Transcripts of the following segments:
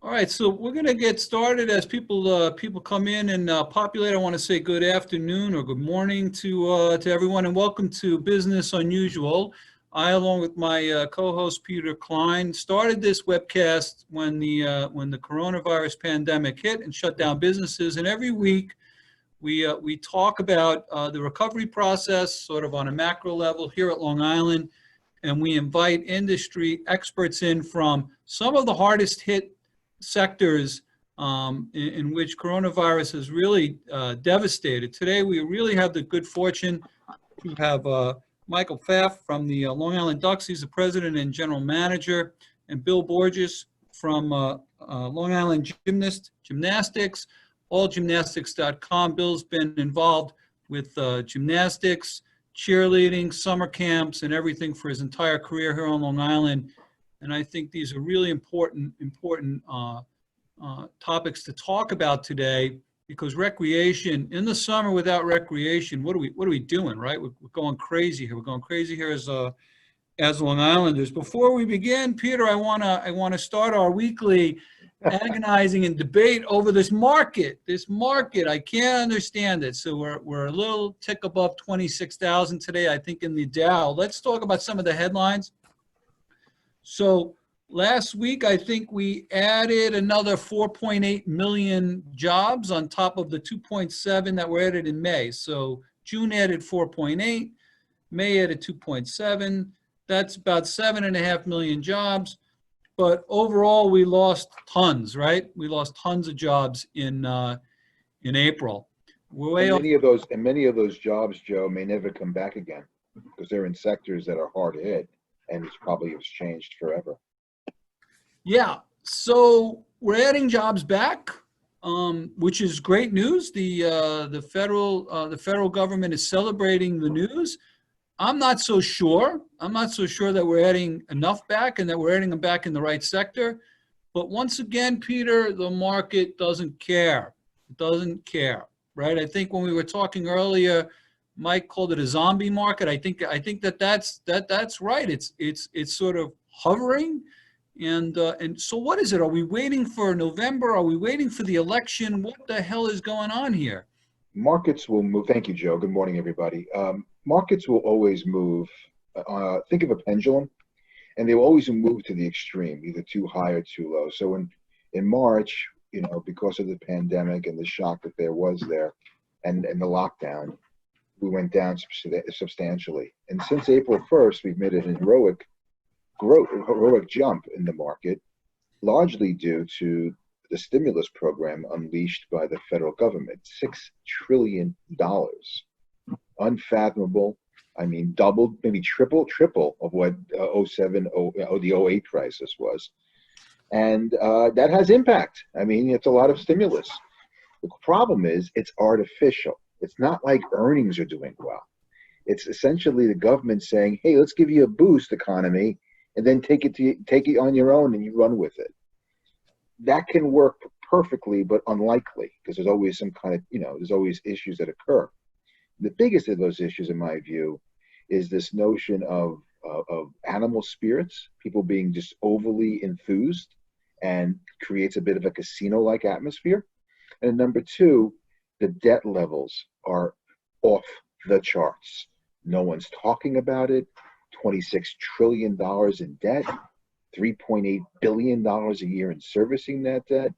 All right, so we're going to get started as people come in and populate. I want to say good afternoon or good morning to everyone, and welcome to Business Unusual. I, along with my co-host Peter Klein, started this webcast when the coronavirus pandemic hit and shut down businesses. And every week we talk about the recovery process, sort of on a macro level here at Long Island, and we invite industry experts in from some of the hardest hit sectors in which coronavirus has really devastated. Today, we really have the good fortune to have Michael Pfaff from the Long Island Ducks. He's the president and general manager, and Bill Borges from Long Island Gymnast Gymnastics, allgymnastics.com. Bill's been involved with gymnastics, cheerleading, summer camps, and everything for his entire career here on Long Island. And I think these are really important topics to talk about today, because recreation in the summer, without recreation, what are we doing, right? We're going crazy here. We're going crazy here as Long Islanders. Before we begin, Peter, I wanna start our weekly agonizing and debate over this market. I can't understand it. So we're a little tick above 26,000 today, I think, in the Dow. Let's talk about some of the headlines. So last week, I think we added another 4.8 million jobs on top of the 2.7 that were added in May. So June added 4.8, May added 2.7. That's about 7.5 million jobs. But overall, we lost tons, right? We lost tons of jobs in April. Many of those jobs, Joe, may never come back again because they're in sectors that are hard hit, and it's probably has changed forever. Yeah, so we're adding jobs back, which is great news. The federal government is celebrating the news. I'm not so sure. I'm not so sure that we're adding enough back and that we're adding them back in the right sector. But once again, Peter, the market doesn't care. It doesn't care, right? I think when we were talking earlier, Mike called it a zombie market. I think that's right. It's sort of hovering. And so what is it? Are we waiting for November? Are we waiting for the election? What the hell is going on here? Markets will move. Thank you, Joe. Good morning, everybody. Markets will always move. Think of a pendulum, and they will always move to the extreme, either too high or too low. So in March, because of the pandemic and the shock that there was there, and the lockdown, we went down substantially. And since April 1st, we've made an heroic jump in the market, largely due to the stimulus program unleashed by the federal government. $6 trillion. Unfathomable. I mean, doubled, maybe triple of what the 08 crisis was. And that has impact. I mean, it's a lot of stimulus. The problem is it's artificial. It's not like earnings are doing well. It's essentially the government saying, hey, let's give you a boost, economy, and then take it on your own and you run with it. That can work perfectly, but unlikely, because there's always some kind of, there's always issues that occur. The biggest of those issues, in my view, is this notion of animal spirits, people being just overly enthused, and creates a bit of a casino-like atmosphere. And number two, the debt levels are off the charts. No one's talking about it. $26 trillion in debt, $3.8 billion a year in servicing that debt.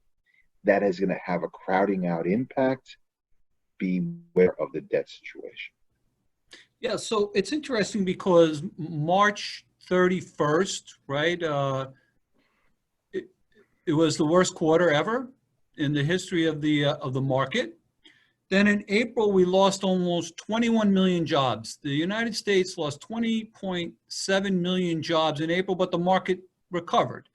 That is going to have a crowding out impact. Beware of the debt situation. Yeah, so it's interesting because March 31st, right? It was the worst quarter ever in the history of the market. Then in April, we lost almost 21 million jobs. The United States lost 20.7 million jobs in April, but the market recovered.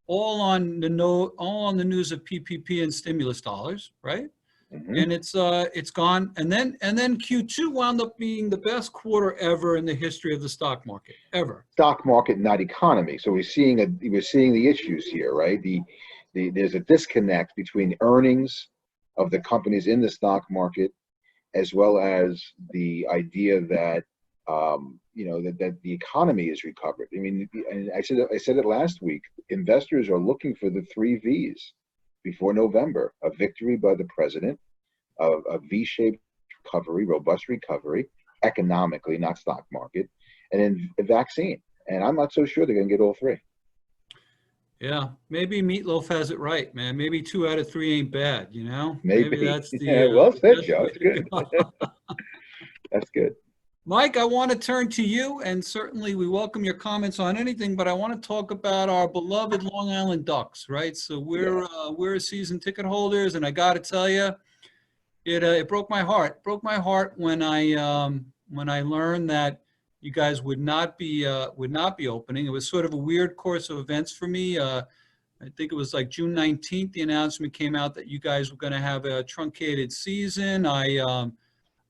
All on the news of PPP and stimulus dollars, right? Mm-hmm. And it's gone. And then Q2 wound up being the best quarter ever in the history of the stock market, ever. Stock market, not economy. So we're seeing the issues here, right? There's a disconnect between earnings of the companies in the stock market, as well as the idea that that the economy is recovered. I mean, and I said it last week. investors are looking for the three V's before November: a victory by the president, a V-shaped recovery, robust recovery, economically, not stock market, and then a vaccine. And I'm not so sure they're going to get all three. Yeah, maybe Meatloaf has it right, man. Maybe 2 out of 3 ain't bad, you know? Maybe. That's Yeah, the well said, best Joe. way It's to good. go. That's good. Mike, I want to turn to you, and certainly we welcome your comments on anything, but I want to talk about our beloved Long Island Ducks, right? So we're season ticket holders, and I got to tell you, it broke my heart. It broke my heart when I learned that you guys would not be opening. It was sort of a weird course of events for me. I think it was like June 19th. The announcement came out that you guys were going to have a truncated season.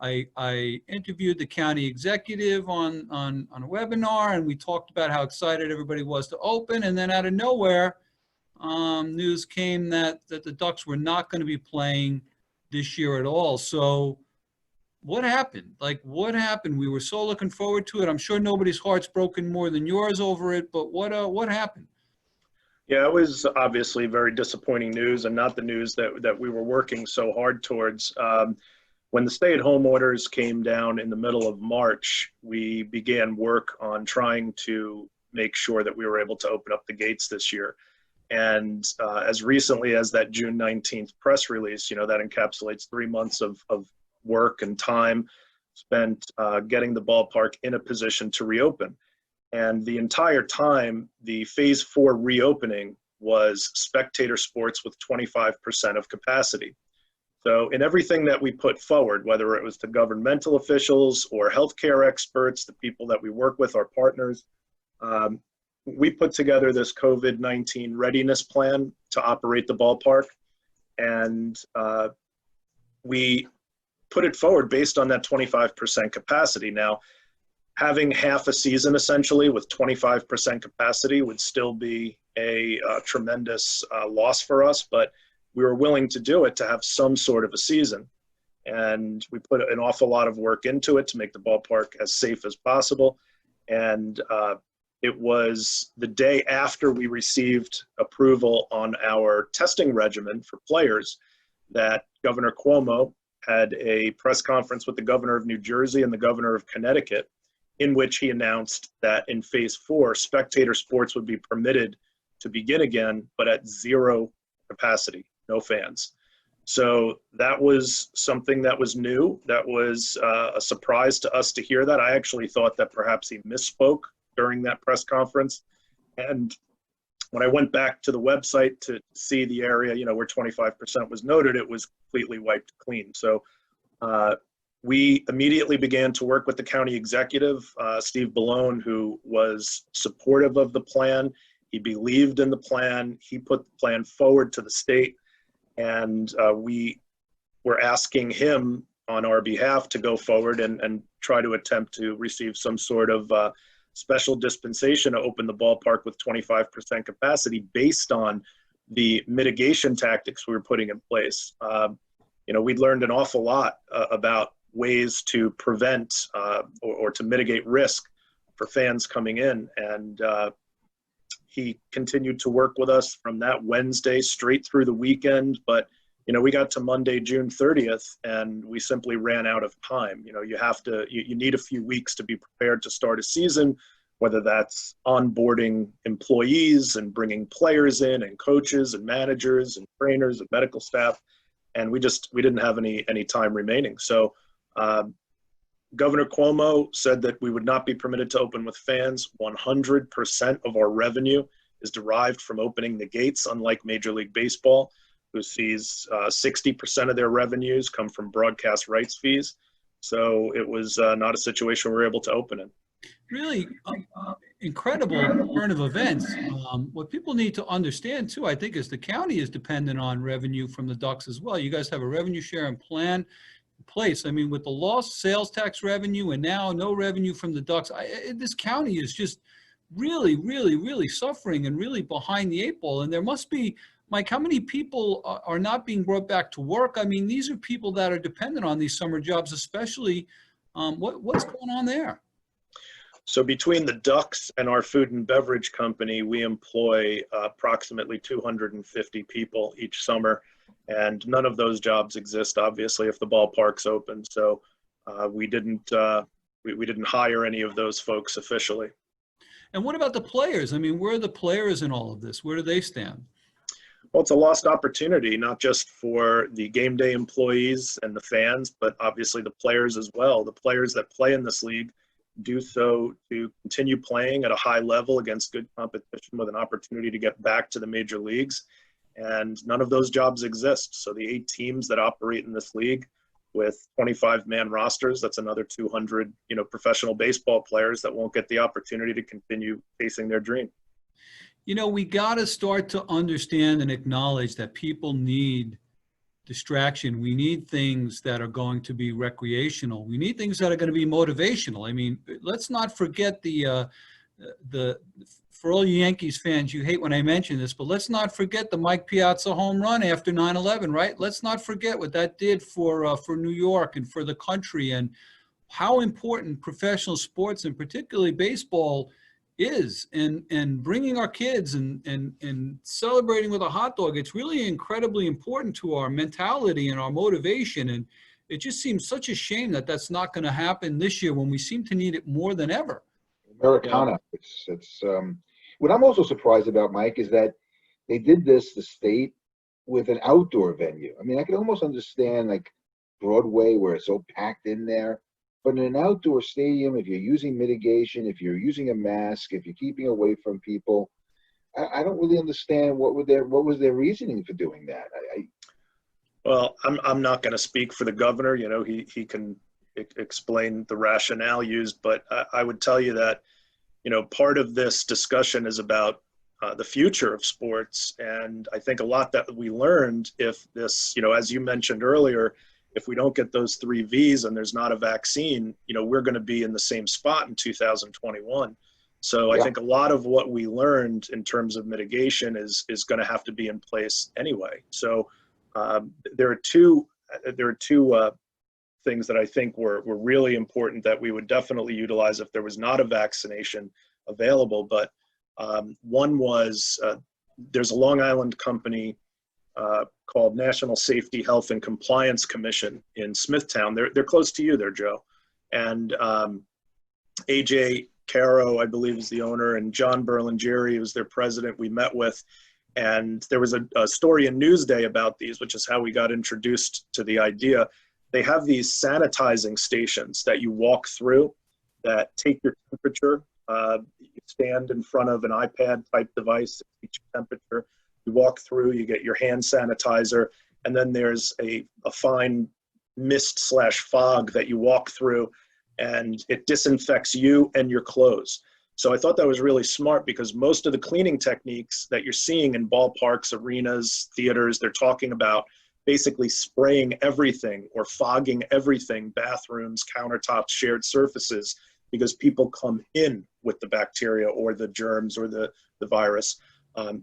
I interviewed the county executive on a webinar, and we talked about how excited everybody was to open. And then out of nowhere, news came that the Ducks were not going to be playing this year at all. So what happened? Like, what happened? We were so looking forward to it. I'm sure nobody's heart's broken more than yours over it, but what happened? Yeah, it was obviously very disappointing news, and not the news that we were working so hard towards. When the stay-at-home orders came down in the middle of March, we began work on trying to make sure that we were able to open up the gates this year. And as recently as that June 19th press release, you know, that encapsulates 3 months of work and time spent getting the ballpark in a position to reopen. And the entire time, the phase 4 reopening was spectator sports with 25% of capacity. So in everything that we put forward, whether it was to governmental officials or healthcare experts, the people that we work with, our partners, we put together this COVID-19 readiness plan to operate the ballpark. And we put it forward based on that 25% capacity. Now, having half a season essentially with 25% capacity would still be a tremendous loss for us, but we were willing to do it to have some sort of a season. And we put an awful lot of work into it to make the ballpark as safe as possible. And it was the day after we received approval on our testing regimen for players that Governor Cuomo had a press conference with the governor of New Jersey and the governor of Connecticut, in which he announced that in phase 4, spectator sports would be permitted to begin again, but at 0 capacity, no fans. So that was something that was new. That was a surprise to us to hear that. I actually thought that perhaps he misspoke during that press conference. And when I went back to the website to see the area, you know, where 25% was noted, it was completely wiped clean. So we immediately began to work with the county executive, Steve Ballone, who was supportive of the plan. He believed in the plan. He put the plan forward to the state. And we were asking him on our behalf to go forward and try to attempt to receive some sort of special dispensation to open the ballpark with 25% capacity based on the mitigation tactics we were putting in place. You know, we'd learned an awful lot about ways to prevent or to mitigate risk for fans coming in. And he continued to work with us from that Wednesday straight through the weekend. But, you know, we got to Monday, June 30th, and we simply ran out of time. You know, you need a few weeks to be prepared to start a season, whether that's onboarding employees and bringing players in and coaches and managers and trainers and medical staff. And we didn't have any time remaining. So Governor Cuomo said that we would not be permitted to open with fans. 100% of our revenue is derived from opening the gates, unlike Major League Baseball, who sees 60% of their revenues come from broadcast rights fees. So it was not a situation we were able to open in. Really incredible turn of events. What people need to understand too, I think, is the county is dependent on revenue from the Ducks as well. You guys have a revenue sharing plan place. I mean, with the lost sales tax revenue and now no revenue from the Ducks, this county is just really, really, really suffering and really behind the 8 ball. And there must be, Mike, how many people are not being brought back to work? I mean, these are people that are dependent on these summer jobs, especially. What's going on there? So between the Ducks and our food and beverage company, we employ approximately 250 people each summer, and none of those jobs exist, obviously, if the ballpark's open. So we didn't hire any of those folks officially. And what about the players? I mean, where are the players in all of this? Where do they stand? Well, it's a lost opportunity, not just for the game day employees and the fans, but obviously the players as well. The players that play in this league do so to continue playing at a high level against good competition with an opportunity to get back to the major leagues. And none of those jobs exist. So the 8 teams that operate in this league with 25-man rosters, that's another 200, professional baseball players that won't get the opportunity to continue chasing their dream. We got to start to understand and acknowledge that people need distraction. We need things that are going to be recreational. We need things that are going to be motivational. I mean, let's not forget for all you Yankees fans, you hate when I mention this, but let's not forget the Mike Piazza home run after 9/11, right? Let's not forget what that did for New York and for the country, and how important professional sports, and particularly baseball, is, and bringing our kids and celebrating with a hot dog. It's really incredibly important to our mentality and our motivation. And it just seems such a shame that that's not going to happen this year when we seem to need it more than ever. Americana. It's what I'm also surprised about, Mike, is that they did this, the state, with an outdoor venue. I mean, I can almost understand like Broadway where it's so packed in there. But in an outdoor stadium, if you're using mitigation, if you're using a mask, if you're keeping away from people, I don't really understand what was their reasoning for doing that. Well, I'm not going to speak for the governor. He can explain the rationale used, but I would tell you that part of this discussion is about the future of sports, and I think a lot that we learned, if this, as you mentioned earlier, if we don't get those 3 Vs and there's not a vaccine, we're going to be in the same spot in 2021. So I think a lot of what we learned in terms of mitigation is going to have to be in place anyway. So there are two things that I think were really important that we would definitely utilize if there was not a vaccination available. But one was there's a Long Island company called National Safety, Health, and Compliance Commission in Smithtown. They're close to you there, Joe. And AJ Caro, I believe, is the owner, and John Berlingeri was their president, we met with. And there was a story in Newsday about these, which is how we got introduced to the idea. They have these sanitizing stations that you walk through that take your temperature. You stand in front of an iPad-type device that takes your temperature. You walk through, you get your hand sanitizer, and then there's a fine mist/fog that you walk through, and it disinfects you and your clothes. So I thought that was really smart, because most of the cleaning techniques that you're seeing in ballparks, arenas, theaters, they're talking about basically spraying everything or fogging everything, bathrooms, countertops, shared surfaces, because people come in with the bacteria or the germs or the virus.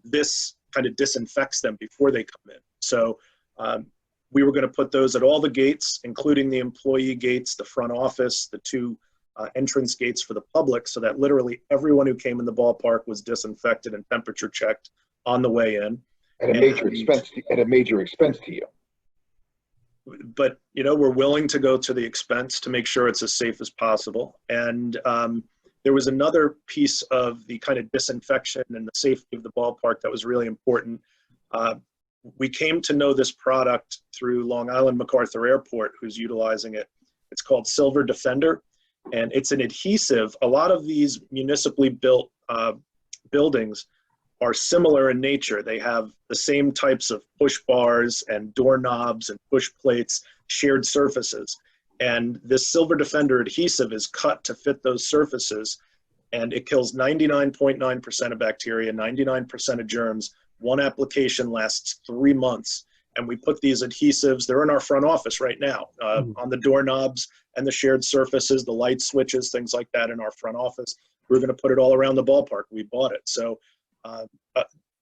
This kind of disinfects them before they come in. So we were going to put those at all the gates, including the employee gates, the front office, the 2 entrance gates for the public, so that literally everyone who came in the ballpark was disinfected and temperature checked on the way in. At a major expense to you. But we're willing to go to the expense to make sure it's as safe as possible. And there was another piece of the kind of disinfection and the safety of the ballpark that was really important. We came to know this product through Long Island MacArthur Airport, who's utilizing it. It's called Silver Defender, and it's an adhesive. A lot of these municipally built buildings are similar in nature. They have the same types of push bars and doorknobs and push plates, shared surfaces. And this Silver Defender adhesive is cut to fit those surfaces, and it kills 99.9% of bacteria, 99% of germs. One application lasts 3 months. And we put these adhesives, they're in our front office right now, on the doorknobs and the shared surfaces, the light switches, things like that in our front office. We're going to put it all around the ballpark. We bought it. So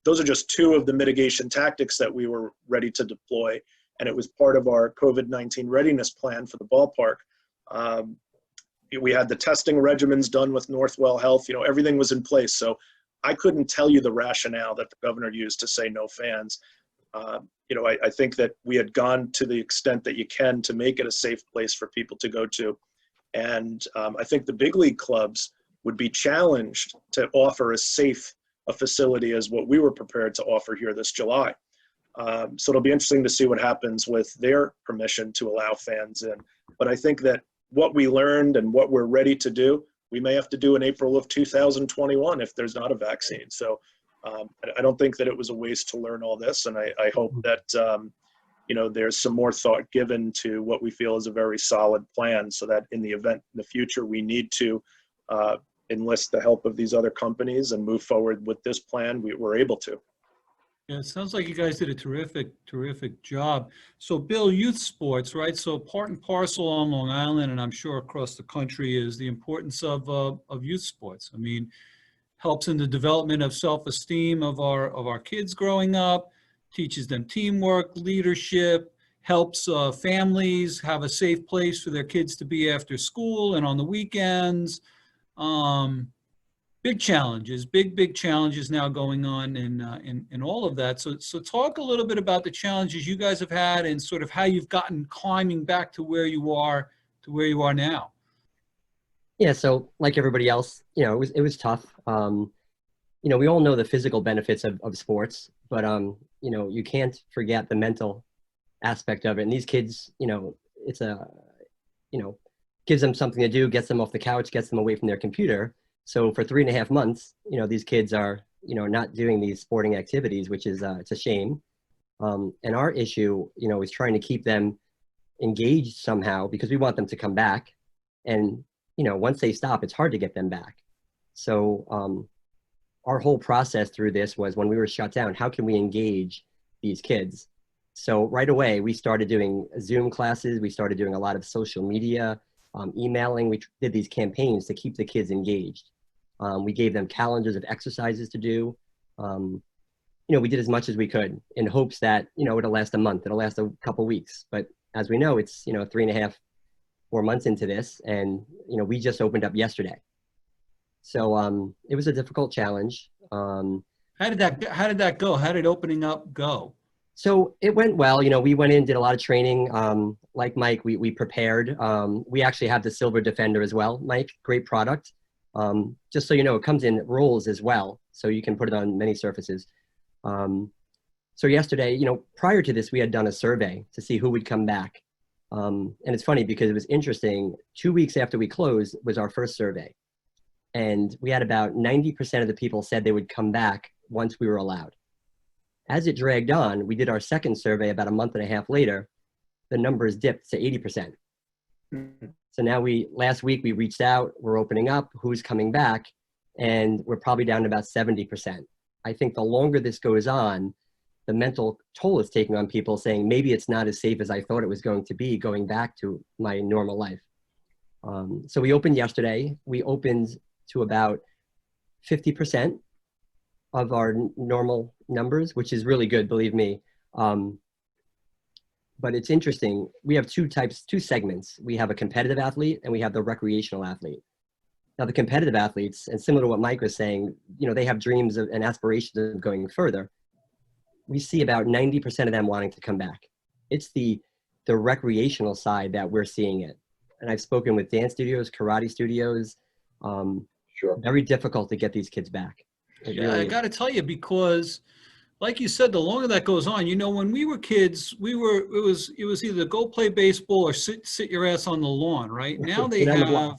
those are just 2 of the mitigation tactics that we were ready to deploy. And it was part of our COVID-19 readiness plan for the ballpark. we had the testing regimens done with Northwell Health. Everything was in place. So I couldn't tell you the rationale that the governor used to say no fans. I think that we had gone to the extent that you can to make it a safe place for people to go to. And I think the big league clubs would be challenged to offer as safe a facility as what we were prepared to offer here this July. So it'll be interesting to see what happens with their permission to allow fans in. But I think that what we learned and what we're ready to do, we may have to do in April of 2021 if there's not a vaccine. So I don't think that it was a waste to learn all this. And I hope that, there's some more thought given to what we feel is a very solid plan so that in the event in the future we need to enlist the help of these other companies and move forward with this plan, we're able to. Yeah, it sounds like you guys did a terrific job. So Bill, youth sports, right? So part and parcel on Long Island, and I'm sure across the country, is the importance of youth sports. I mean, helps in the development of self-esteem of our kids growing up, teaches them teamwork, leadership, helps families have a safe place for their kids to be after school and on the weekends. Big challenges, big challenges now going on in all of that. So talk a little bit about the challenges you guys have had and sort of how you've gotten climbing back to where you are now. Yeah, so like everybody else, it was tough. We all know the physical benefits of sports, but you can't forget the mental aspect of it. And these kids, it's gives them something to do, gets them off the couch, gets them away from their computer. So for 3.5 months, these kids are, not doing these sporting activities, which is, it's a shame. And our issue, is trying to keep them engaged somehow because we want them to come back. And, once they stop, it's hard to get them back. So our whole process through this was when we were shut down, how can we engage these kids? So right away, we started doing Zoom classes. We started doing a lot of social media, emailing. We did these campaigns to keep the kids engaged. We gave them calendars of exercises to do. We did as much as we could in hopes that, it'll last a month, it'll last a couple weeks. But as we know, it's, 3.5, 4 months into this, and, we just opened up yesterday. So it was a difficult challenge. How did that go? How did opening up go? So it went well. We went in, did a lot of training. Like Mike, we prepared. We actually have the Silver Defender as well, Mike. Great product. Just so you know, it comes in rolls as well, so you can put it on many surfaces. So yesterday, prior to this, we had done a survey to see who would come back. And it's funny because it was interesting. 2 weeks after we closed was our first survey. And we had about 90% of the people said they would come back once we were allowed. As it dragged on, we did our second survey about a month and a half later. The numbers dipped to 80%. So now last week we reached out, we're opening up, who's coming back, and we're probably down to about 70%. I think the longer this goes on, the mental toll it's taking on people saying, maybe it's not as safe as I thought it was going to be going back to my normal life. So we opened yesterday. We opened to about 50% of our normal numbers, which is really good, believe me. But it's interesting. We have two segments. We have a competitive athlete and we have the recreational athlete. Now the competitive athletes, and similar to what Mike was saying, they have dreams and aspirations of going further. We see about 90% of them wanting to come back. It's the recreational side that we're seeing it. And I've spoken with dance studios, karate studios. Sure. Very difficult to get these kids back. Yeah, I got to tell you, because like you said, the longer that goes on, when we were kids, it was either go play baseball or sit your ass on the lawn, right? Now they have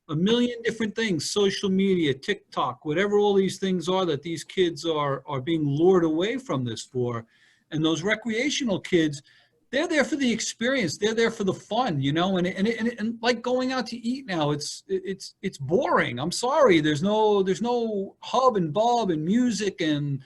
a million different things, social media, TikTok, whatever all these things are that these kids are being lured away from this for. And those recreational kids, they're there for the experience. They're there for the fun, and like going out to eat now, it's boring. I'm sorry. There's no hub and bub and music and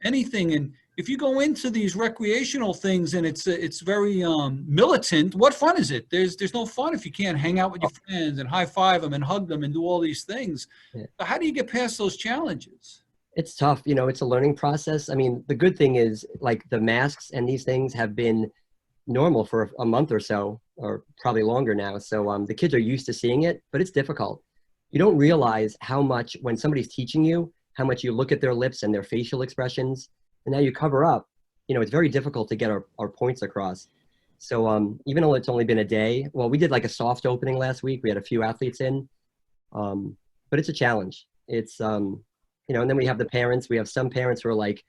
anything. And if you go into these recreational things and it's very militant, what fun is it? There's no fun if you can't hang out with your friends and high five them and hug them and do all these things. Yeah. So how do you get past those challenges? It's tough. It's a learning process. I mean, the good thing is like the masks and these things have been normal for a month or so. or probably longer now. So the kids are used to seeing it, but it's difficult. You don't realize how much, when somebody's teaching you, how much you look at their lips and their facial expressions, and now you cover up. It's very difficult to get our points across. So even though it's only been a day, well, we did like a soft opening last week. We had a few athletes in, but it's a challenge. It's, and then we have the parents. We have some parents who are like,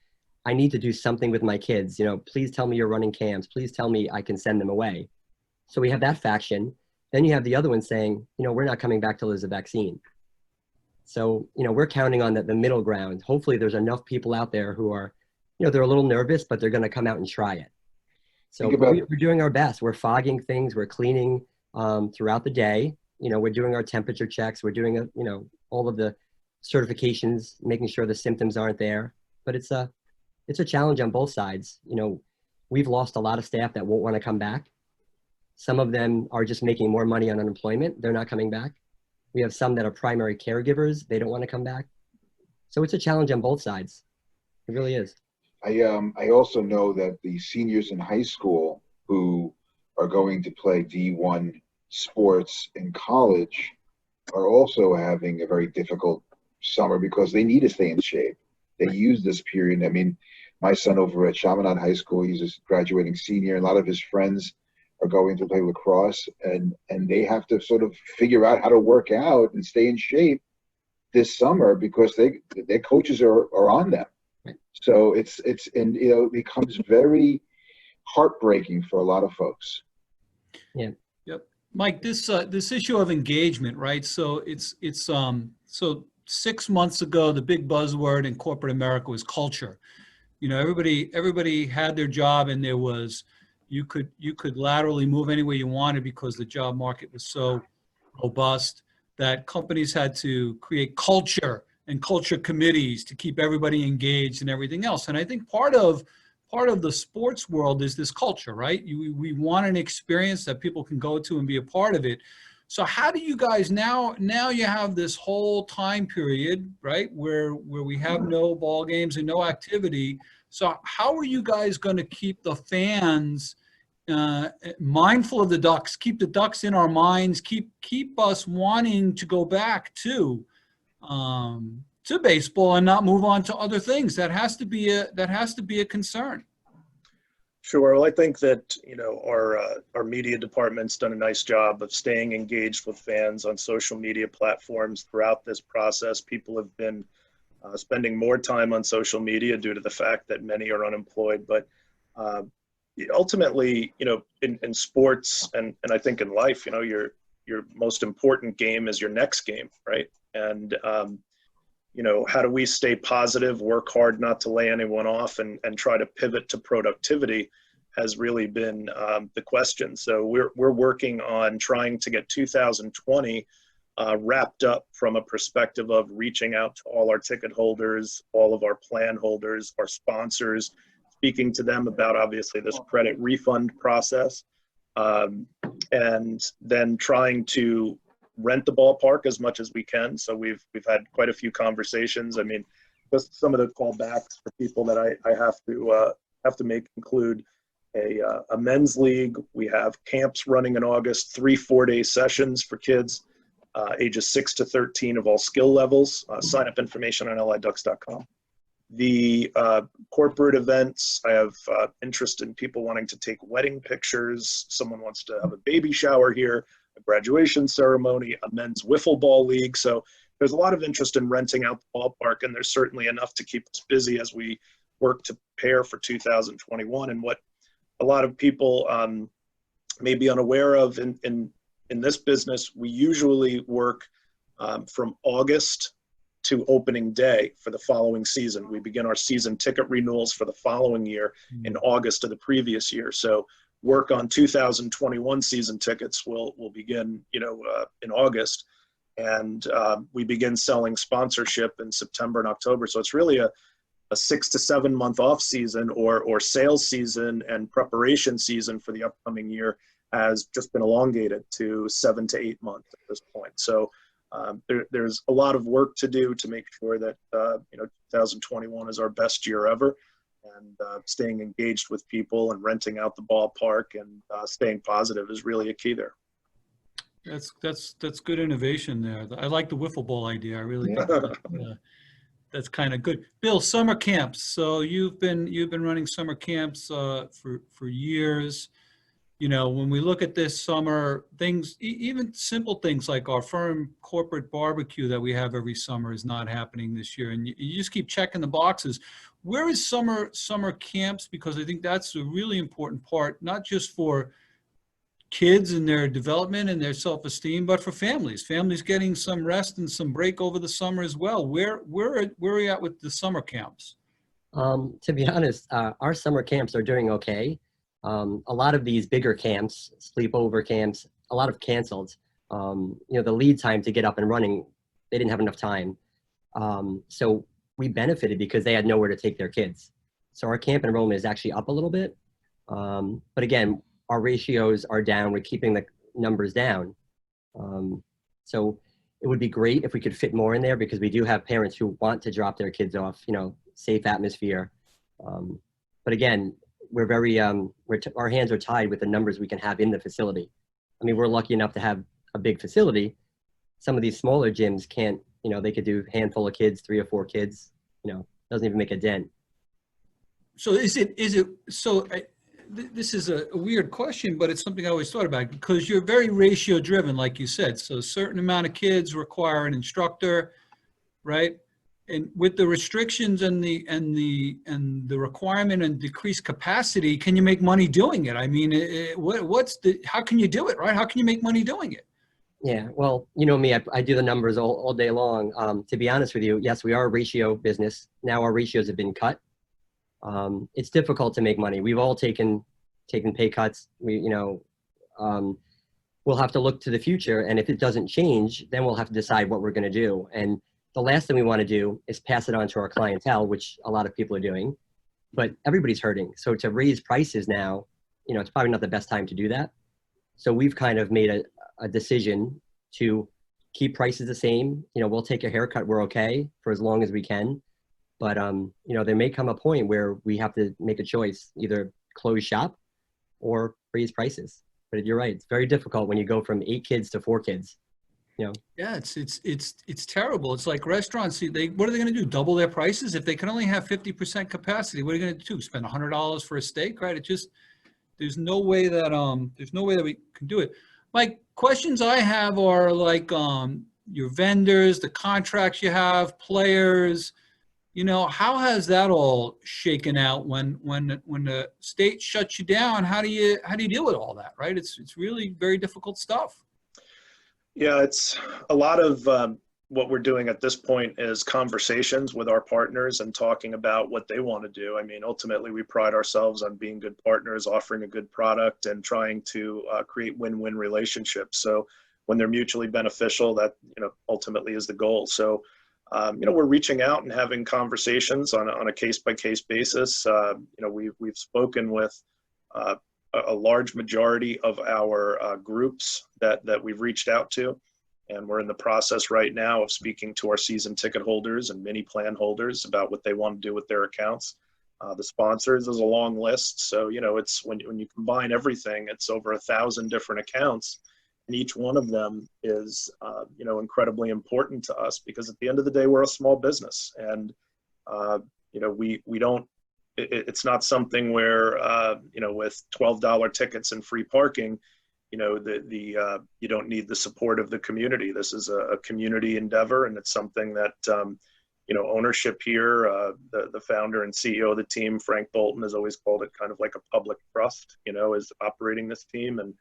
I need to do something with my kids. Please tell me you're running camps. Please tell me I can send them away. So we have that faction. Then you have the other one saying, we're not coming back till there's a vaccine. So, we're counting on the middle ground. Hopefully there's enough people out there who are, they're a little nervous, but they're going to come out and try it. So we're doing our best. We're fogging things. We're cleaning throughout the day. We're doing our temperature checks. We're doing, all of the certifications, making sure the symptoms aren't there. But it's a challenge on both sides. We've lost a lot of staff that won't want to come back. Some of them are just making more money on unemployment. They're not coming back. We have some that are primary caregivers. They don't want to come back. So it's a challenge on both sides. It really is. I also know that the seniors in high school who are going to play D1 sports in college are also having a very difficult summer because they need to stay in shape. They use this period. I mean, my son over at Chaminade High School, he's a graduating senior, and a lot of his friends are going to play lacrosse, and they have to sort of figure out how to work out and stay in shape this summer because their coaches are on them. So it becomes very heartbreaking for a lot of folks. Yeah. Yep. Mike, this issue of engagement, right? So so 6 months ago, the big buzzword in corporate America was culture. Everybody had their job, and there was, you could laterally move anywhere you wanted because the job market was so robust that companies had to create culture and culture committees to keep everybody engaged and everything else. And I think part of the sports world is this culture, right? We want an experience that people can go to and be a part of it. So how do you guys now you have this whole time period, right, where we have no ball games and no activity. So how are you guys going to keep the fans mindful of the Ducks, keep the Ducks in our minds, keep us wanting to go back to baseball and not move on to other things? That has to be a concern. Sure. Well, I think that our media department's done a nice job of staying engaged with fans on social media platforms throughout this process. People have been spending more time on social media due to the fact that many are unemployed. But ultimately, in sports and I think in life, your most important game is your next game, right? And how do we stay positive, work hard not to lay anyone off, and try to pivot to productivity has really been the question. So we're working on trying to get 2020 wrapped up from a perspective of reaching out to all our ticket holders, all of our plan holders, our sponsors, speaking to them about obviously this credit refund process, and then trying to rent the ballpark as much as we can. So we've had quite a few conversations. I mean, just some of the callbacks for people that I have to make include a men's league. We have camps running in August, 3 4-day sessions for kids ages 6 to 13 of all skill levels. Sign up information on liducks.com. The corporate events, I have interest in people wanting to take wedding pictures. Someone wants to have a baby shower here, a graduation ceremony, a men's wiffle ball league. So there's a lot of interest in renting out the ballpark, and there's certainly enough to keep us busy as we work to prepare for 2021. And what a lot of people may be unaware of in this business, we usually work from August to opening day for the following season. We begin our season ticket renewals for the following year in August of the previous year. So work on 2021 season tickets will begin, in August, and we begin selling sponsorship in September and October. So it's really a 6 to 7 month off season or sales season and preparation season for the upcoming year has just been elongated to 7 to 8 months at this point. So there's a lot of work to do to make sure that 2021 is our best year ever. and staying engaged with people and renting out the ballpark and staying positive is really a key there. That's good innovation there. I like the wiffle ball idea. I really think that's kind of good. Bill, summer camps. So you've been running summer camps for years. You know, when we look at this summer, things, even simple things like our firm corporate barbecue that we have every summer is not happening this year. And you just keep checking the boxes. Where is summer camps? Because I think that's a really important part, not just for kids and their development and their self-esteem, but for families getting some rest and some break over the summer as well. Where are you at with the summer camps? To be honest, our summer camps are doing okay. A lot of these bigger camps, sleepover camps, a lot of canceled. You know, the lead time to get up and running, they didn't have enough time. So we benefited because they had nowhere to take their kids. So our camp enrollment is actually up a little bit. But again, our ratios are down. We're keeping the numbers down. So it would be great if we could fit more in there, because we do have parents who want to drop their kids off, you know, safe atmosphere. But again, we're very, our hands are tied with the numbers we can have in the facility. I mean, we're lucky enough to have a big facility. Some of these smaller gyms can't, you know, they could do a handful of kids, 3 or 4 kids, you know, doesn't even make a dent. So this is a weird question, but it's something I always thought about, because you're very ratio driven, like you said. So a certain amount of kids require an instructor, right? And with the restrictions and the requirement and decreased capacity, can you make money doing it? I mean, how can you do it, right? How can you make money doing it? Yeah, well, you know me, I do the numbers all day long. To be honest with you, yes, we are a ratio business. Now our ratios have been cut. It's difficult to make money. We've all taken pay cuts. We'll have to look to the future, and if it doesn't change, then we'll have to decide what we're going to do. And the last thing we want to do is pass it on to our clientele, which a lot of people are doing, but everybody's hurting. So to raise prices now, you know, it's probably not the best time to do that. So we've kind of made a decision to keep prices the same. You know, we'll take a haircut. We're okay for as long as we can. But, you know, there may come a point where we have to make a choice, either close shop or raise prices. But you're right. It's very difficult when you go from 8 kids to 4 kids. You know? Yeah, it's terrible. It's like restaurants. What are they going to do? Double their prices? If they can only have 50% capacity, what are you going to do? Spend $100 for a steak, right? There's no way that we can do it. Mike, questions I have are like your vendors, the contracts you have, players. You know, how has that all shaken out when the state shuts you down? How do you deal with all that, right? It's really very difficult stuff. Yeah, it's a lot of what we're doing at this point is conversations with our partners and talking about what they want to do. I mean, ultimately, we pride ourselves on being good partners, offering a good product, and trying to create win-win relationships. So when they're mutually beneficial, that, you know, ultimately is the goal. So, you know, we're reaching out and having conversations on a case-by-case basis. You know, we've spoken with a large majority of our groups that we've reached out to, and we're in the process right now of speaking to our season ticket holders and mini plan holders about what they want to do with their accounts. The sponsors is a long list, so you know, it's when you combine everything, it's over 1,000 different accounts, and each one of them is you know, incredibly important to us, because at the end of the day, we're a small business, and you know, we don't. It's not something where, you know, with $12 tickets and free parking, you know, you don't need the support of the community. This is a community endeavor, and it's something that, you know, ownership here, the founder and CEO of the team, Frank Bolton, has always called it kind of like a public trust, you know, is operating this team. And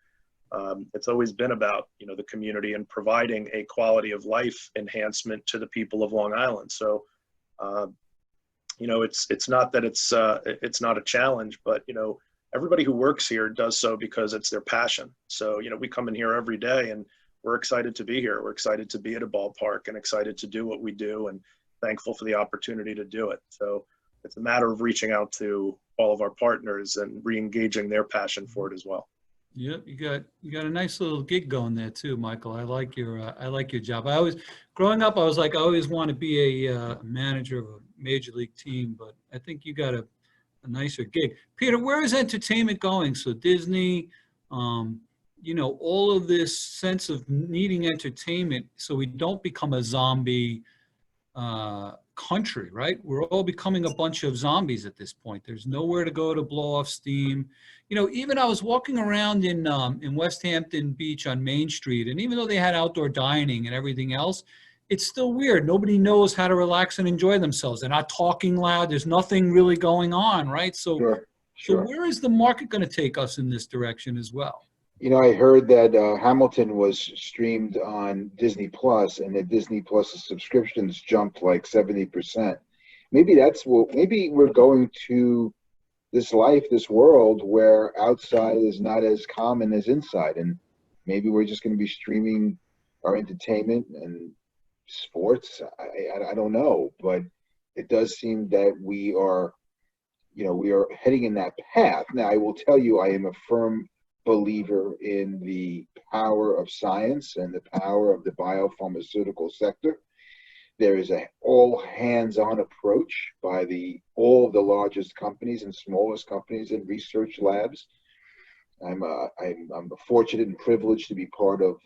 it's always been about, you know, the community and providing a quality of life enhancement to the people of Long Island. So, you know, it's not that it's not a challenge, but, you know, everybody who works here does so because it's their passion. So, you know, we come in here every day and we're excited to be here. We're excited to be at a ballpark and excited to do what we do, and thankful for the opportunity to do it. So it's a matter of reaching out to all of our partners and re-engaging their passion for it as well. Yeah, you got a nice little gig going there too, Michael. I like your job. Growing up, I was like, I always want to be a manager of a major league team, but I think you got a nicer gig. Peter, where is entertainment going? So Disney, all of this sense of needing entertainment so we don't become a zombie country, right? We're all becoming a bunch of zombies at this point. There's nowhere to go to blow off steam. Even I was walking around in West Hampton Beach on Main Street, and even though they had outdoor dining and everything else, it's still weird. Nobody knows how to relax and enjoy themselves. They're not talking loud. There's nothing really going on, right? So, Sure. so where is the market going to take us in this direction as well? I heard that Hamilton was streamed on Disney Plus, and that Disney Plus's subscriptions jumped like 70%. Maybe maybe we're going to this world where outside is not as common as inside, and maybe we're just going to be streaming our entertainment and sports. I don't know, but it does seem that we are heading in that path. Now, I will tell you, I am a firm believer in the power of science and the power of the biopharmaceutical sector. There is a all hands-on approach by all of the largest companies and smallest companies and research labs. I'm fortunate and privileged to be part of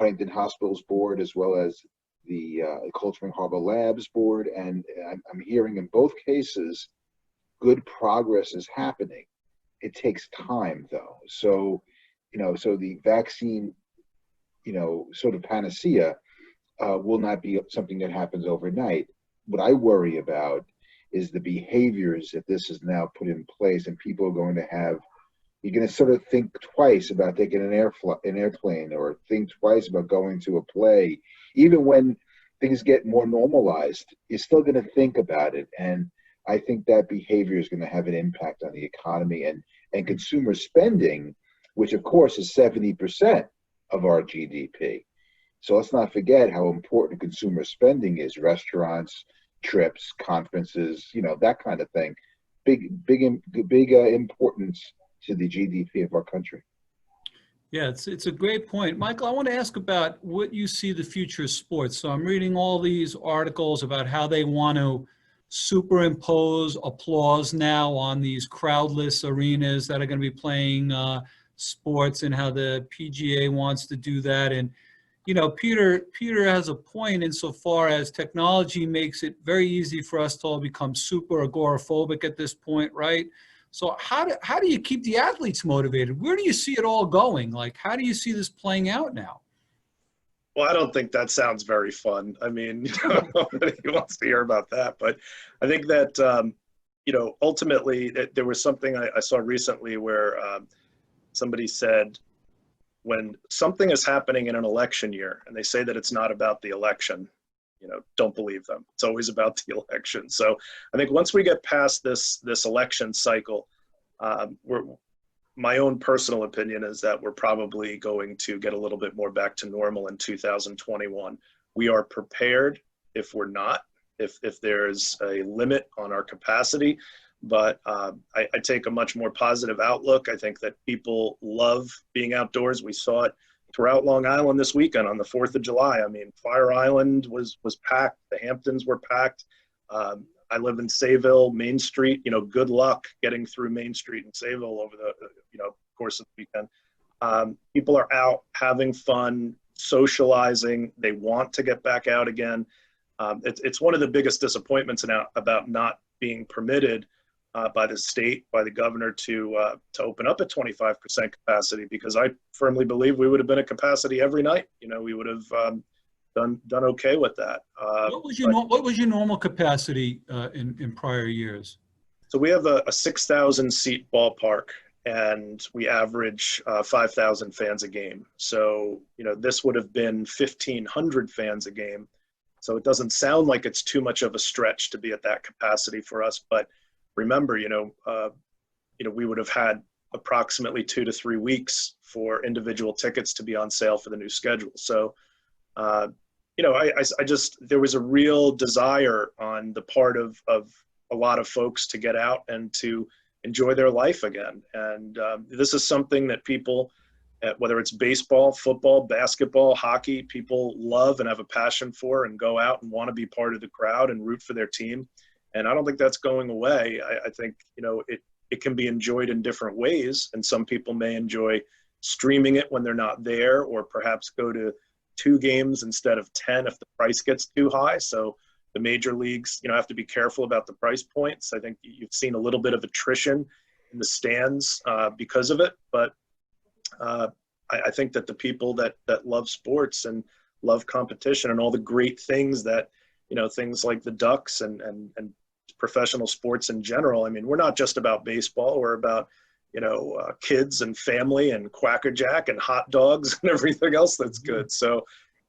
Huntington Hospital's board, as well as the Cold Spring Harbor Labs board, and I'm hearing in both cases good progress is happening. It takes time, though. So the vaccine, sort of panacea will not be something that happens overnight. What I worry about is the behaviors that this is now put in place, and people are going to have. You're going to sort of think twice about taking an airplane, or think twice about going to a play. Even when things get more normalized, you're still going to think about it. And I think that behavior is going to have an impact on the economy and consumer spending, which of course is 70% of our GDP. So let's not forget how important consumer spending is: restaurants, trips, conferences, that kind of thing. Big importance to the GDP of our country. Yeah, it's a great point. Michael, I want to ask about what you see the future of sports. So I'm reading all these articles about how they want to superimpose applause now on these crowdless arenas that are going to be playing sports, and how the PGA wants to do that. And, Peter has a point insofar as technology makes it very easy for us to all become super agoraphobic at this point, right? So how do you keep the athletes motivated? Where do you see it all going? Like, how do you see this playing out now? Well, I don't think that sounds very fun. I mean, nobody wants to hear about that. But I think that, ultimately there was something I saw recently where somebody said, when something is happening in an election year and they say that it's not about the election, don't believe them. It's always about the election. So I think once we get past this election cycle, my own personal opinion is that we're probably going to get a little bit more back to normal in 2021. We are prepared if we're not, if there's a limit on our capacity, but I take a much more positive outlook. I think that people love being outdoors. We saw it throughout Long Island this weekend on the 4th of July. I mean, Fire Island was packed. The Hamptons were packed. I live in Sayville, Main Street. Good luck getting through Main Street in Sayville over the course of the weekend. People are out having fun, socializing. They want to get back out again. It's one of the biggest disappointments now about not being permitted by the state, by the governor, to open up at 25% capacity, because I firmly believe we would have been at capacity every night. We would have done okay with that. What was your normal capacity in prior years? So we have a 6,000 seat ballpark, and we average 5,000 fans a game. So this would have been 1,500 fans a game. So it doesn't sound like it's too much of a stretch to be at that capacity for us, but remember, we would have had approximately 2 to 3 weeks for individual tickets to be on sale for the new schedule. So, there was a real desire on the part of a lot of folks to get out and to enjoy their life again. And this is something that people, whether it's baseball, football, basketball, hockey, people love and have a passion for, and go out and want to be part of the crowd and root for their team. And I don't think that's going away. I think, it can be enjoyed in different ways. And some people may enjoy streaming it when they're not there, or perhaps go to 2 games instead of 10 if the price gets too high. So the major leagues, have to be careful about the price points. I think you've seen a little bit of attrition in the stands because of it. But I think that the people that love sports and love competition and all the great things that, things like the Ducks and professional sports in general. I mean, we're not just about baseball. We're about, kids and family and quackerjack and hot dogs and everything else that's good. So,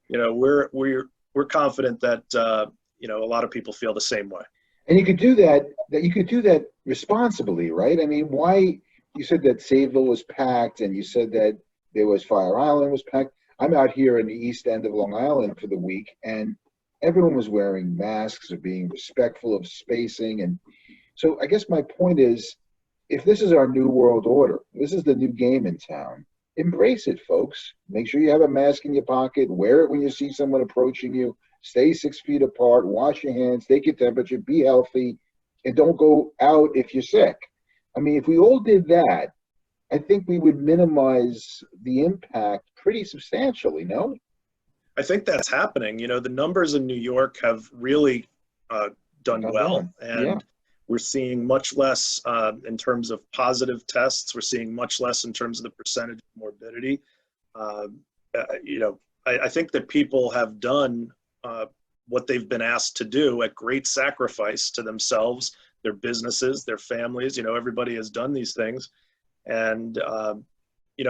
we're confident that, a lot of people feel the same way. And you could do that responsibly, right? I mean, why, you said that Sayville was packed, and you said that there was Fire Island was packed. I'm out here in the east end of Long Island for the week, and everyone was wearing masks or being respectful of spacing. And so I guess my point is, if this is our new world order, this is the new game in town, embrace it, folks. Make sure you have a mask in your pocket, wear it when you see someone approaching you, stay 6 feet apart, wash your hands, take your temperature, be healthy, and don't go out if you're sick. I mean, if we all did that, I think we would minimize the impact pretty substantially, no? I think that's happening. The numbers in New York have really done well. And we're seeing much less in terms of positive tests. We're seeing much less in terms of the percentage of morbidity. I think that people have done what they've been asked to do at great sacrifice to themselves, their businesses, their families. Everybody has done these things. And,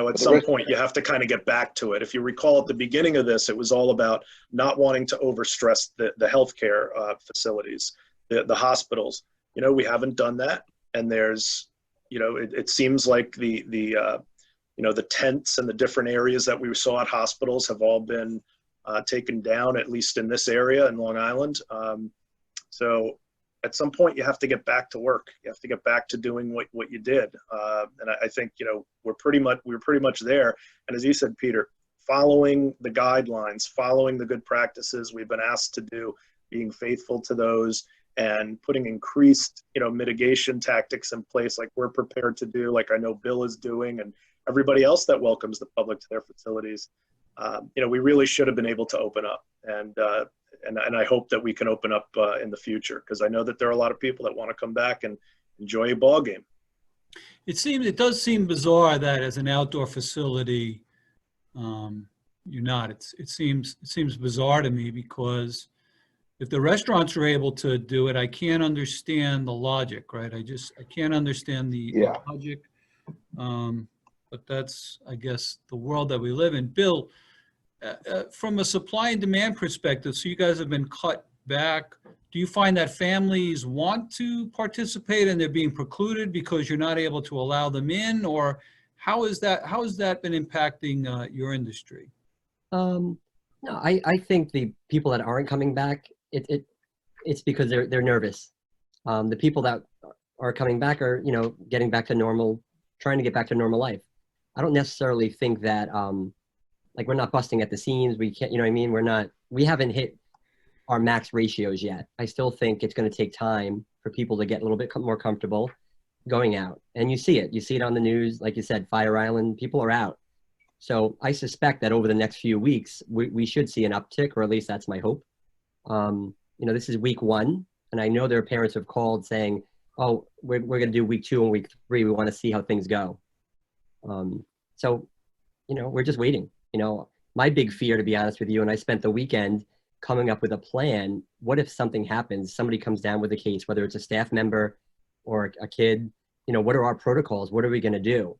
at some point you have to kind of get back to it. If you recall at the beginning of this, it was all about not wanting to overstress the healthcare facilities, the hospitals. We haven't done that. And there's, it seems like the tents and the different areas that we saw at hospitals have all been taken down, at least in this area in Long Island. So at some point you have to get back to work. You have to get back to doing what you did. And I think, we're pretty much there. And as you said, Peter, following the guidelines, following the good practices we've been asked to do, being faithful to those, and putting increased, mitigation tactics in place, like we're prepared to do, like I know Bill is doing, and everybody else that welcomes the public to their facilities. We really should have been able to open up, and I hope that we can open up in the future, because I know that there are a lot of people that want to come back and enjoy a ball game. It does seem bizarre that as an outdoor facility, you're not. It seems bizarre to me, because if the restaurants are able to do it, I can't understand the logic, right? I can't understand the logic. But that's, I guess, the world that we live in. Bill, from a supply and demand perspective, so you guys have been cut back. Do you find that families want to participate and they're being precluded because you're not able to allow them in? Or how has that been impacting your industry? No, I think the people that aren't coming back, it's because they're nervous. The people that are coming back are, getting back to normal, trying to get back to normal life. I don't necessarily think that, we're not busting at the seams. We can't, we haven't hit our max ratios yet. I still think it's going to take time for people to get a little bit more comfortable going out. And you see it on the news. Like you said, Fire Island, people are out. So I suspect that over the next few weeks, we should see an uptick, or at least that's my hope. This is week 1, and I know there are parents who have called saying, oh, we're going to do week 2 and week 3. We want to see how things go. So, we're just waiting. My big fear, to be honest with you, and I spent the weekend coming up with a plan. What if something happens? Somebody comes down with a case, whether it's a staff member or a kid. What are our protocols? What are we going to do?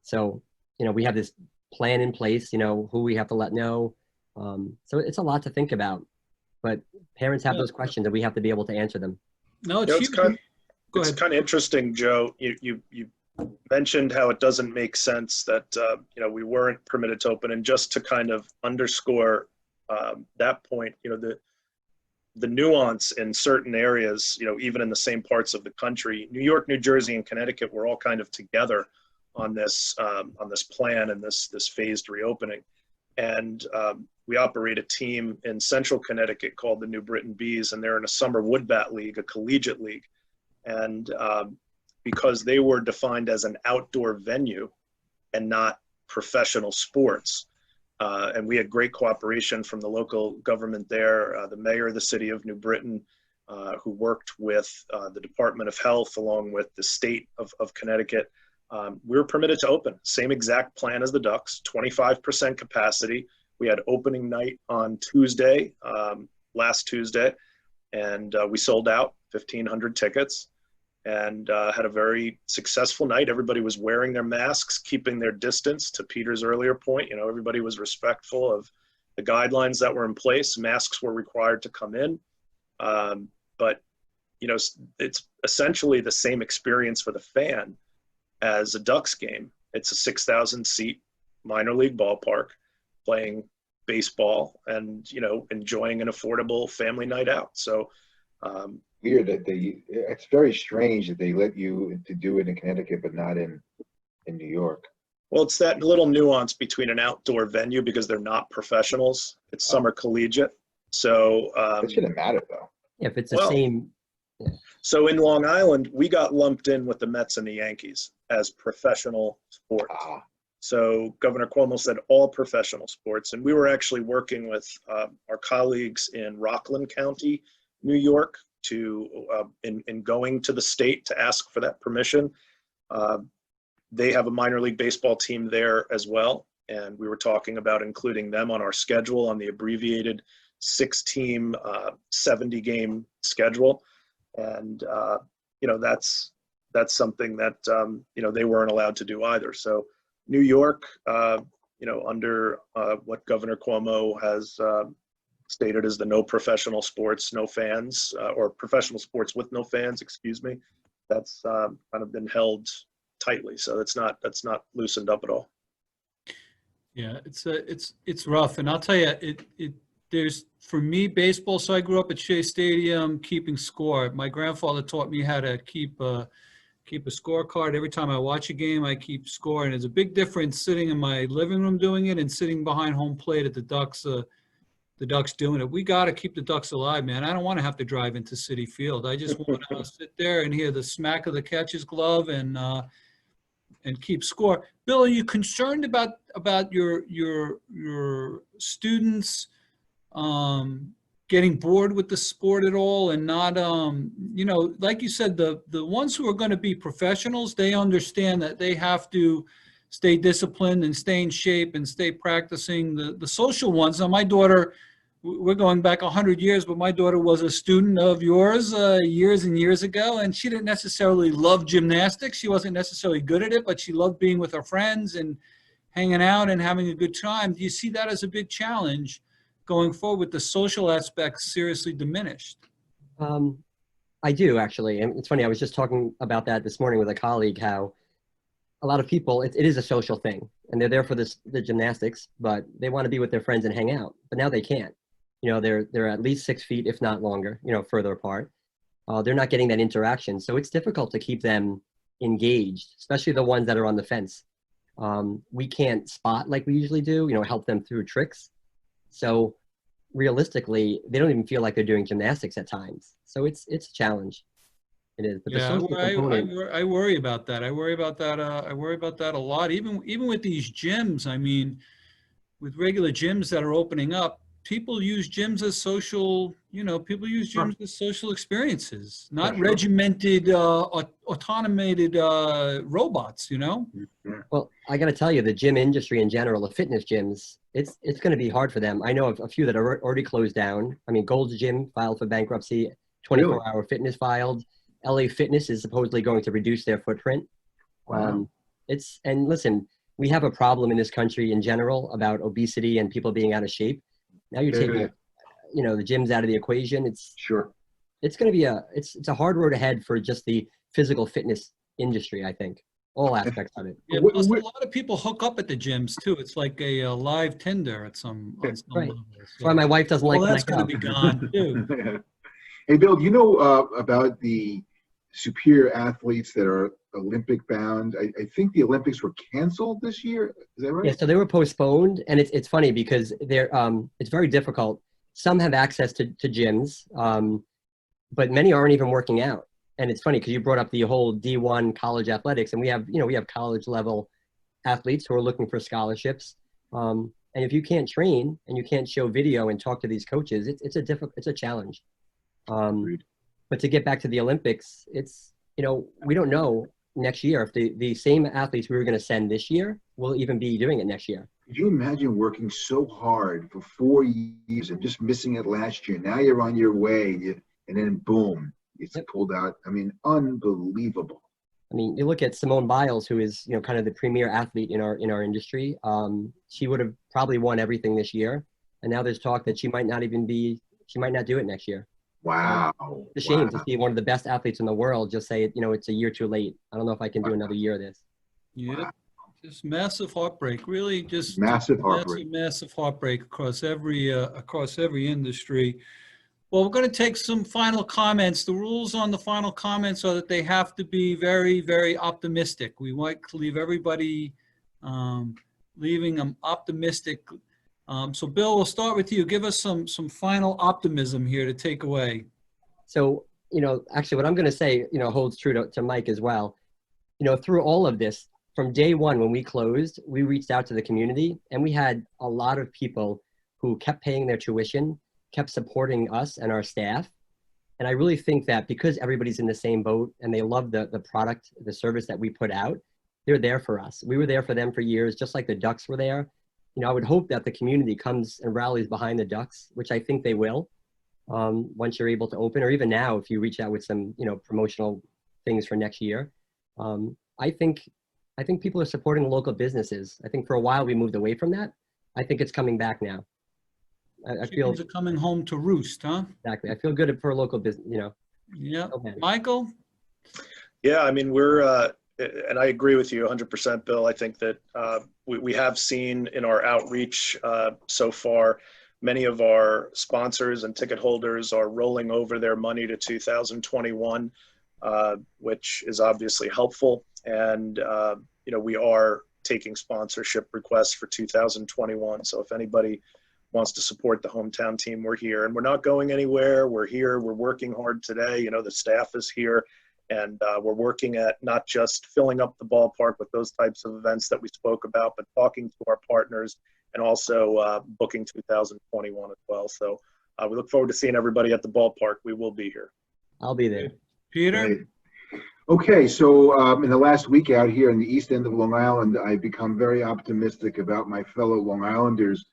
So, we have this plan in place, who we have to let know. So it's a lot to think about. But parents have those questions, and we have to be able to answer them. No, it's kind of interesting, Joe. You mentioned how it doesn't make sense that we weren't permitted to open, and just to kind of underscore that point, the nuance in certain areas, even in the same parts of the country, New York, New Jersey, and Connecticut were all kind of together on this plan and this phased reopening. And we operate a team in central Connecticut called the New Britain Bees, and they're in a summer wood bat league, a collegiate league. And because they were defined as an outdoor venue and not professional sports, and we had great cooperation from the local government there, the mayor of the city of New Britain, who worked with the Department of Health along with the state of Connecticut. We were permitted to open. Same exact plan as the Ducks, 25% capacity. We had opening night on Tuesday, last Tuesday, and we sold out 1,500 tickets and had a very successful night. Everybody was wearing their masks, keeping their distance. To Peter's earlier point, everybody was respectful of the guidelines that were in place. Masks were required to come in. But it's essentially the same experience for the fan as a Ducks game. It's a 6,000 seat minor league ballpark playing baseball and, enjoying an affordable family night out. So, weird that it's very strange that they let you to do it in Connecticut, but not in New York. Well, it's that little nuance between an outdoor venue because they're not professionals. It's summer collegiate. So, it shouldn't matter though. Yeah, if it's the same. Yeah. So in Long Island, we got lumped in with the Mets and the Yankees as professional sports. So Governor Cuomo said all professional sports. And we were actually working with our colleagues in Rockland County, New York, in going to the state to ask for that permission. They have a minor league baseball team there as well. And we were talking about including them on our schedule on the abbreviated 6-team, 70-game schedule. And, that's something that, they weren't allowed to do either. So New York, under what Governor Cuomo has stated as the no professional sports, no fans, or professional sports with no fans, excuse me, that's kind of been held tightly. So that's not loosened up at all. Yeah, it's rough. And I'll tell you, there's, for me, baseball, so I grew up at Shea Stadium keeping score. My grandfather taught me how to keep a scorecard. Every time I watch a game, I keep score. And there's a big difference sitting in my living room doing it and sitting behind home plate at the Ducks doing it. We got to keep the Ducks alive, man. I don't want to have to drive into Citi Field. I just want to sit there and hear the smack of the catcher's glove and keep score. Bill, are you concerned about your students getting bored with the sport at all and not, like you said, the ones who are going to be professionals, they understand that they have to stay disciplined and stay in shape and stay practicing. The social ones, now my daughter, we're going back 100 years, but my daughter was a student of yours years and years ago, and she didn't necessarily love gymnastics. She wasn't necessarily good at it, but she loved being with her friends and hanging out and having a good time. Do you see that as a big challenge going forward with the social aspects seriously diminished? I do, actually. And it's funny, I was just talking about that this morning with a colleague, how a lot of people, it is a social thing, and they're there for the gymnastics, but they want to be with their friends and hang out, but now they can't. They're at least 6 feet, if not longer, further apart. They're not getting that interaction. So it's difficult to keep them engaged, especially the ones that are on the fence. We can't spot like we usually do, help them through tricks. So realistically, they don't even feel like they're doing gymnastics at times. So it's a challenge. It is. But yeah, the social component, I worry about that. I worry about that a lot. Even with these gyms, I mean, with regular gyms that are opening up, people use gyms as social, people use gyms as social experiences, not regimented, automated robots, Well, I got to tell you, the gym industry in general, the fitness gyms, it's going to be hard for them. I know of a few that are already closed down. I mean, Gold's Gym filed for bankruptcy, 24-hour Fitness filed. LA Fitness is supposedly going to reduce their footprint. Wow. And listen, we have a problem in this country in general about obesity and people being out of shape. Now you're taking, the gyms out of the equation. It's going to be it's a hard road ahead for just the physical fitness industry, I think, all aspects of it. Yeah, plus a lot of people hook up at the gyms too. It's like a live Tinder on some right. level. So. That's why my wife doesn't like. Well, that's going to be gone too. Hey, Bill, do you know about the superior athletes that are Olympic bound. I think the Olympics were canceled this year. Is that right? Yeah, so they were postponed, and it's funny because they're it's very difficult. Some have access to gyms, but many aren't even working out. And it's funny because you brought up the whole D1 college athletics, and we have college level athletes who are looking for scholarships. And if you can't train and you can't show video and talk to these coaches, it's a challenge. But to get back to the Olympics, it's, we don't know next year if the same athletes we were going to send this year will even be doing it next year. Could you imagine working so hard for 4 years and just missing it last year? Now you're on your way, and then boom, it's pulled out. I mean, unbelievable. I mean, you look at Simone Biles, who is, kind of the premier athlete in our industry. She would have probably won everything this year, and now there's talk that she might not do it next year. Wow. It's a shame to see one of the best athletes in the world just say, it's a year too late. I don't know if I can do another year of this. Yeah. Wow. Just massive heartbreak, really just massive heartbreak. Massive heartbreak across every industry. Well, we're going to take some final comments. The rules on the final comments are that they have to be very, very optimistic. We want to leave everybody leaving them optimistic. So Bill, we'll start with you. Give us some final optimism here to take away. So, actually what I'm going to say, holds true to Mike as well. Through all of this, from day one when we closed, we reached out to the community, and we had a lot of people who kept paying their tuition, kept supporting us and our staff. And I really think that because everybody's in the same boat and they love the product, the service that we put out, they're there for us. We were there for them for years, just like the Ducks were there. I would hope that the community comes and rallies behind the Ducks, which I think they will, once you're able to open, or even now, if you reach out with some, promotional things for next year. I think people are supporting the local businesses. I think for a while we moved away from that. I think it's coming back now. I feel they're coming home to roost, huh? Exactly. I feel good for a local business, Yeah. Michael? Yeah, I mean, we're, and I agree with you 100%, Bill. I think that we have seen in our outreach so far, many of our sponsors and ticket holders are rolling over their money to 2021, which is obviously helpful. And, we are taking sponsorship requests for 2021. So if anybody wants to support the hometown team, we're here, and we're not going anywhere. We're here. We're working hard today. The staff is here, and we're working at not just filling up the ballpark with those types of events that we spoke about, but talking to our partners and also booking 2021 as well. So we look forward to seeing everybody at the ballpark. We will be here. I'll be there. Peter? Right. Okay, so in the last week out here in the east end of Long Island, I've become very optimistic about my fellow Long Islanders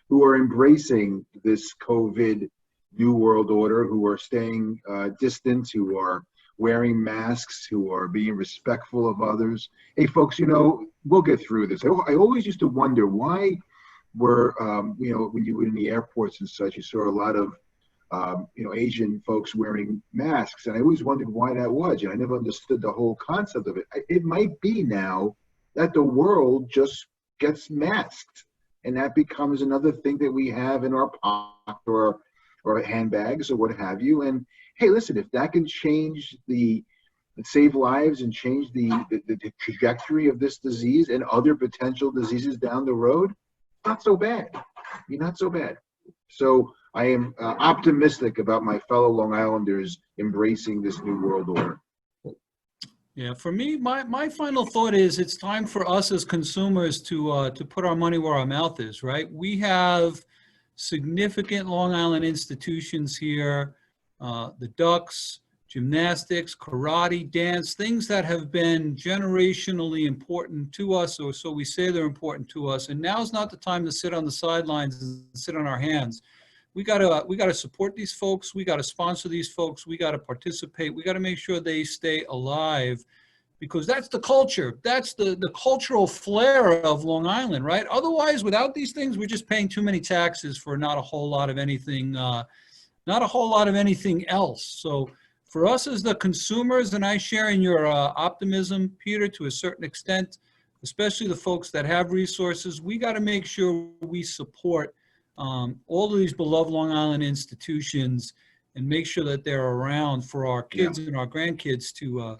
who are embracing this COVID New World Order, who are staying distant, who are wearing masks, who are being respectful of others. Hey, folks, we'll get through this. I always used to wonder why were, when you were in the airports and such, you saw a lot of, Asian folks wearing masks. And I always wondered why that was. I never understood the whole concept of it. It might be now that the world just gets masked. And that becomes another thing that we have in our pocket or handbags or what have you. And hey, listen, if that can change save lives and change the trajectory of this disease and other potential diseases down the road, not so bad. Not so bad. So I am optimistic about my fellow Long Islanders embracing this new world order. Yeah, for me, my final thought is it's time for us as consumers to put our money where our mouth is, right? We have significant Long Island institutions here, the Ducks, gymnastics, karate, dance, things that have been generationally important to us, or so we say they're important to us. And now's not the time to sit on the sidelines and sit on our hands. We gotta support these folks. We gotta sponsor these folks. We gotta participate. We gotta make sure they stay alive, because that's the culture. That's the cultural flair of Long Island, right? Otherwise, without these things, we're just paying too many taxes for not a whole lot of anything, else. So for us as the consumers, and I share in your optimism, Peter, to a certain extent, especially the folks that have resources, we got to make sure we support all of these beloved Long Island institutions make sure that they're around for our kids and our grandkids to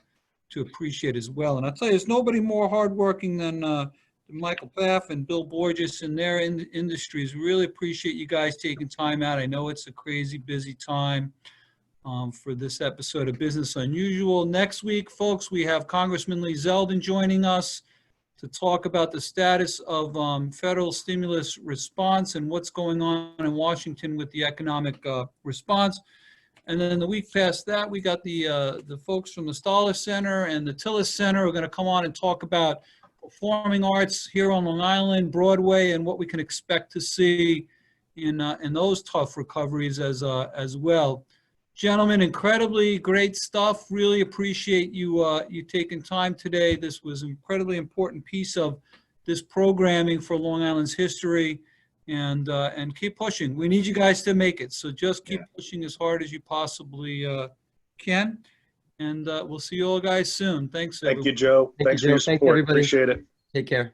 appreciate as well. And I'll tell you, there's nobody more hardworking than Michael Pfaff and Bill Borges in their industries. Really appreciate you guys taking time out. I know it's a crazy busy time for this episode of Business Unusual. Next week, folks, we have Congressman Lee Zeldin joining us to talk about the status of federal stimulus response and what's going on in Washington with the economic response. And then the week past that, we got the folks from the Stoller Center and the Tillis Center who are going to come on and talk about performing arts here on Long Island, Broadway, and what we can expect to see in those tough recoveries as well. Gentlemen, incredibly great stuff. Really appreciate you taking time today. This was an incredibly important piece of this programming for Long Island's history, and keep pushing. We need you guys to make it, so just keep pushing as hard as you possibly can. And we'll see you all guys soon. Thanks, everyone. Thank you, Joe. Thanks for your support. everybody. Appreciate it. Take care.